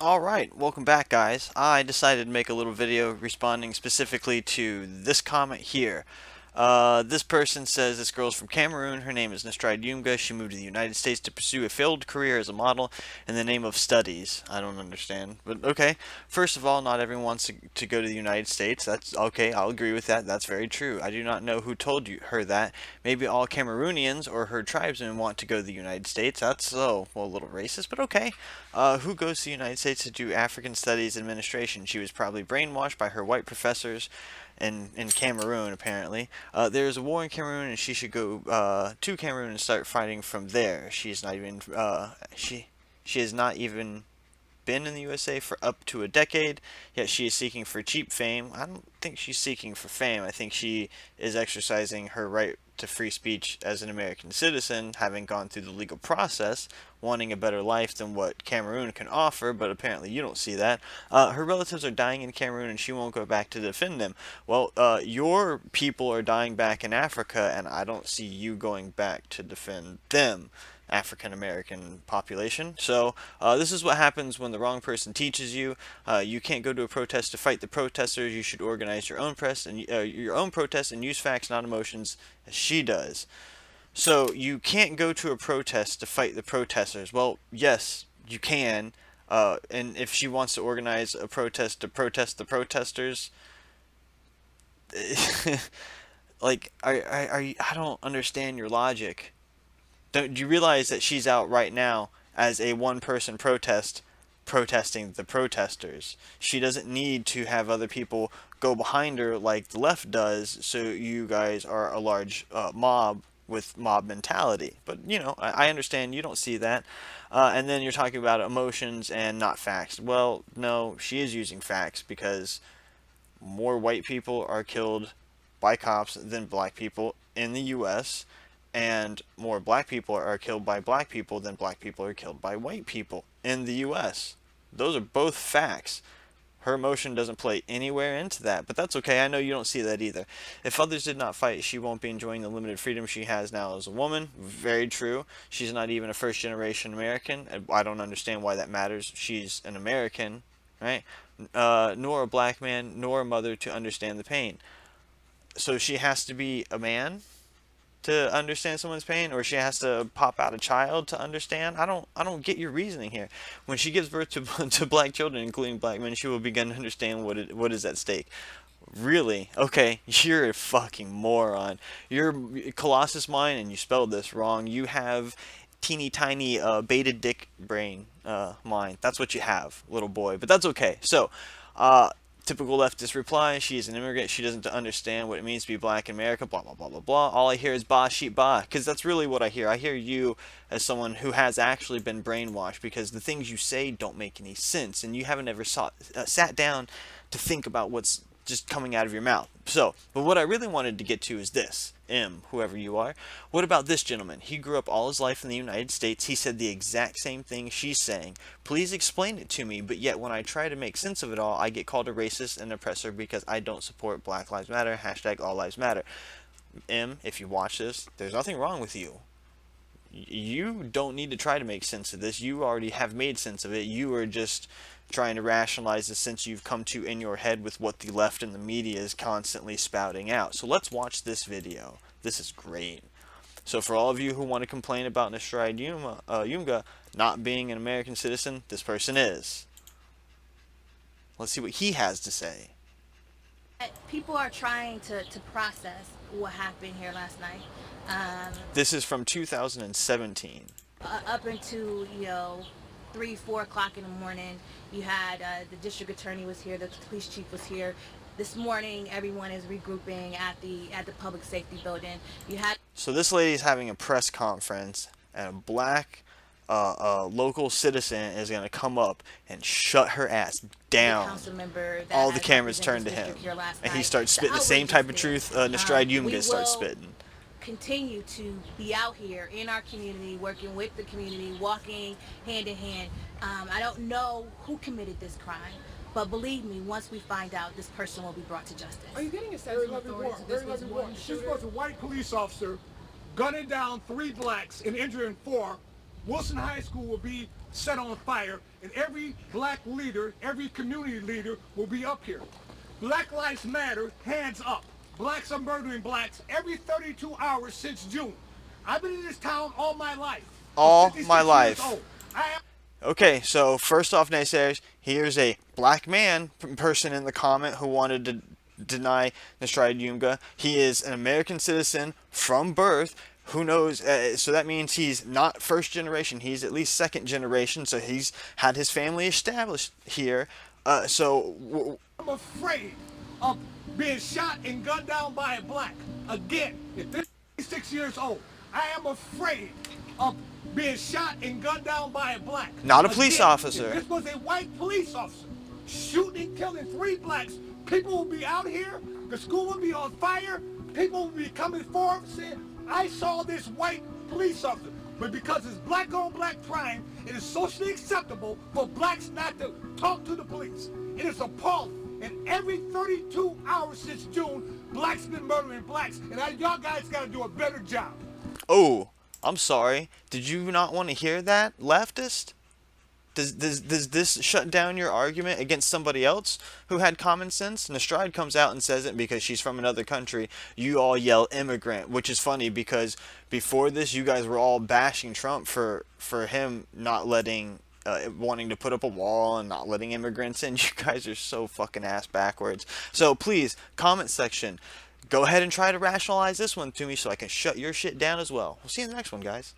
Alright, welcome back guys. I decided to make a little video responding specifically to this comment here. This person says this girl's from Cameroon. Her name is Nastride Yumga. She moved to the United States to pursue a failed career as a model in the name of studies. I don't understand, but okay. First of all, not everyone wants to go to the United States. That's okay. I'll agree with that. That's very true. I do not know who told her that. Maybe all Cameroonians or her tribesmen want to go to the United States. That's well, a little racist, but okay. Who goes to the United States to do African Studies Administration? She was probably brainwashed by her white professors in Cameroon, apparently. There's a war in Cameroon, and she should go to Cameroon and start fighting from there. She's not even she has not even been in the USA for up to a decade, yet she is seeking for cheap fame. I don't think she's seeking for fame. I think she is exercising her right to free speech as an American citizen, having gone through the legal process, wanting a better life than what Cameroon can offer, but apparently you don't see that. Her relatives are dying in Cameroon and she won't go back to defend them. Well, your people are dying back in Africa, and I don't see you going back to defend them. African American population. So this is what happens when the wrong person teaches you. You can't go to a protest to fight the protesters. You should organize your own press and your own protests and use facts, not emotions, as she does. So you can't go to a protest to fight the protesters. Well, yes, you can. And if she wants to organize a protest to protest the protesters, like, I don't understand your logic. Do you realize that she's out right now as a one-person protest protesting the protesters? She doesn't need to have other people go behind her like the left does, so you guys are a large mob with mob mentality. But, you know, I understand you don't see that. And then you're talking about emotions and not facts. Well, no, she is using facts because more white people are killed by cops than black people in the U.S., and more black people are killed by black people than black people are killed by white people in the U.S. Those are both facts. Her emotion doesn't play anywhere into that, but that's okay. I know you don't see that either. If others did not fight, she won't be enjoying the limited freedom she has now as a woman. Very true. She's not even a first generation American. I don't understand why that matters. She's an American, right? Nor a black man, nor a mother to understand the pain. So she has to be a man to understand someone's pain, or she has to pop out a child to understand. I don't get your reasoning here. When she gives birth to to black children, including black men, she will begin to understand what is at stake. Really? Okay, you're a fucking moron. You're Colossus mind, and you spelled this wrong. You have teeny tiny beta dick brain mind. That's what you have, little boy. But that's okay. So, uh, typical leftist reply: she is an immigrant. She doesn't understand what it means to be black in America. Blah blah blah blah blah. All I hear is ba sheep ba, because that's really what I hear. I hear you as someone who has actually been brainwashed, because the things you say don't make any sense, and you haven't ever sat down to think about what's just coming out of your mouth. So, but what I really wanted to get to is this. Whoever you are. What about this gentleman? He grew up all his life in the United States. He said the exact same thing she's saying. Please explain it to me, but yet when I try to make sense of it all, I get called a racist and oppressor because I don't support Black Lives Matter, hashtag All Lives Matter. If you watch this, there's nothing wrong with you. You don't need to try to make sense of this. You already have made sense of it. You are just trying to rationalize the sense you've come to in your head with what the left and the media is constantly spouting out. So let's watch this video. This is great. So for all of you who want to complain about Nastride Yumga not being an American citizen, this person is. Let's see what he has to say. People are trying to process what happened here last night. This is from 2017. Up into 3, 4 o'clock in the morning, you had the district attorney was here, the police chief was here. This morning, everyone is regrouping at the public safety building. You had So this lady's having a press conference, and a black local citizen is going to come up and shut her ass the down. council member All that the has cameras represented turn this to him, district here last and he night. starts The spitting the same outrage type is of there. truth Nastride We Yumga starts will spitting. continue to be out here in our community, working with the community, walking hand in hand. I don't know who committed this crime, but believe me, once we find out, this person will be brought to justice. Are you getting a sense of authority that this was one This shooter? was a white police officer gunning down 3 blacks and injuring 4. Wilson High School will be set on fire, and every black leader, every community leader will be up here. Black Lives Matter, hands up. Blacks are murdering blacks every 32 hours since June. I've been in this town all my life. All I'm 56 my years life. old. I am Okay, so first off, naysayers, here's a black person in the comment who wanted to deny Nastrad Yumga. He is an American citizen from birth. Who knows? So that means he's not first generation. He's at least second generation. So he's had his family established here. I'm afraid of being shot and gunned down by a black. Again, if this is 6 years old, I am afraid of being shot and gunned down by a black. Not a police Again, officer. If this was a white police officer shooting and killing 3 blacks, people will be out here, the school will be on fire, people will be coming forward saying, I saw this white police officer. But because it's black on black crime, it is socially acceptable for blacks not to talk to the police. It is appalling. And every 32 hours since June, blacks been murdering blacks. And y'all guys got to do a better job. Oh, I'm sorry. Did you not want to hear that, leftist? Does this shut down your argument against somebody else who had common sense? Nastrad comes out and says it because she's from another country. You all yell immigrant, which is funny because before this you guys were all bashing Trump for him not letting wanting to put up a wall and not letting immigrants in. You guys are so fucking ass backwards. So please, comment section, go ahead and try to rationalize this one to me so I can shut your shit down as well. We'll see you in the next one, guys.